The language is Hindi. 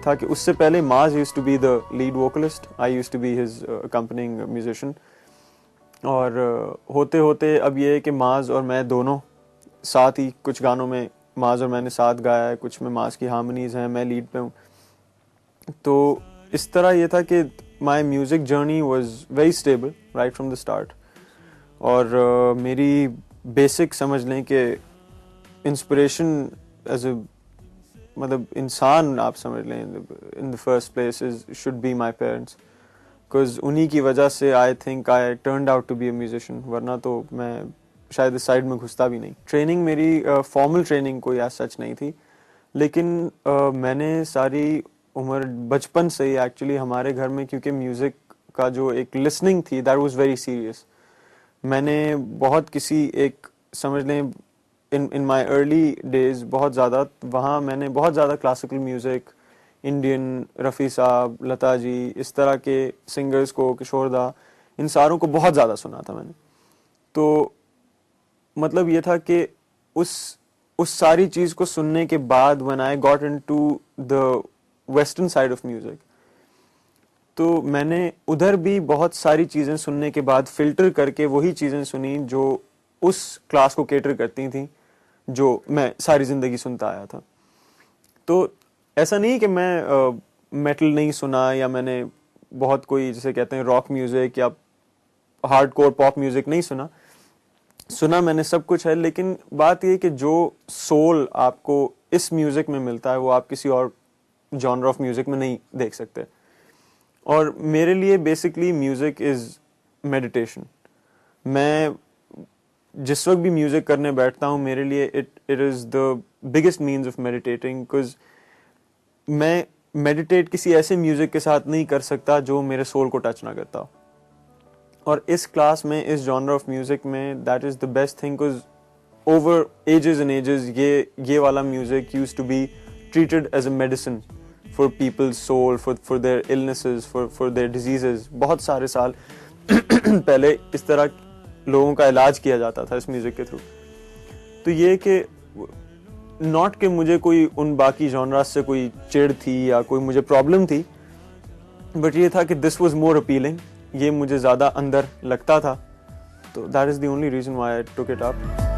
था कि उससे पहले Maaz used to be the lead vocalist, I used to be his accompanying musician. और होते होते अब ये है कि माज और मैं दोनों साथ ही, कुछ गानों में माज और मैंने साथ गाया है, कुछ में माज की हार्मनीज हैं, मैं लीड पे हूँ। तो इस तरह ये था कि माई music journey was very stable right from the start. और मेरी बेसिक समझ लें कि इंस्पिरेशन एज ए, मतलब इंसान आप समझ लें, in the first place is should be my parents, because उन्हीं की वजह से I think I turned out to be a musician, वरना तो मैं शायद इस साइड में घुसता भी नहीं। ट्रेनिंग मेरी फॉर्मल ट्रेनिंग कोई आज सच नहीं थी, लेकिन मैंने सारी उम्र बचपन से ही एक्चुअली हमारे घर में, क्योंकि म्यूज़िक का जो एक लिसनिंग थी दैट वाज वेरी सीरियस। मैंने बहुत किसी एक समझ लें इन माय अर्ली डेज बहुत ज़्यादा वहाँ मैंने बहुत ज़्यादा क्लासिकल म्यूज़िक, इंडियन, रफ़ी साहब, लता जी, इस तरह के सिंगर्स को, किशोर दा, इन सारों को बहुत ज़्यादा सुना था मैंने। तो मतलब ये था कि उस सारी चीज़ को सुनने के बाद when I got into the western side of music, तो मैंने उधर भी बहुत सारी चीज़ें सुनने के बाद फिल्टर करके वही चीज़ें सुनी जो उस क्लास को केटर करती थी जो मैं सारी ज़िंदगी सुनता आया था। तो ऐसा नहीं कि मैं मेटल नहीं सुना, या मैंने बहुत कोई जिसे कहते हैं रॉक म्यूज़िक या हार्डकोर पॉप म्यूज़िक नहीं सुना मैंने सब कुछ है, लेकिन बात ये कि जो सोल आपको इस म्यूज़िक में मिलता है वो आप किसी और जॉनर ऑफ म्यूज़िक में नहीं देख सकते। और मेरे लिए बेसिकली म्यूज़िक इज़ मेडिटेशन। मैं जिस वक्त भी म्यूज़िक करने बैठता हूँ, मेरे लिए it is the biggest means of meditating, because मैं मेडिटेट किसी ऐसे म्यूज़िक के साथ नहीं कर सकता जो मेरे सोल को टच ना करता। और इस क्लास में, इस जॉनर ऑफ म्यूज़िक में, that is the best thing, because over ages and ages ये वाला music used to be treated as a medicine for people's soul, for their illnesses, for their diseases। बहुत सारे साल पहले इस तरह लोगों का इलाज किया जाता था इस म्यूज़िक के थ्रू। तो ये कि नॉट कि मुझे कोई उन बाकी जॉनरास से कोई चिढ़ थी या कोई मुझे प्रॉब्लम थी, बट ये था कि दिस वाज मोर अपीलिंग, ये मुझे ज़्यादा अंदर लगता था, तो that is the only reason why I took it up.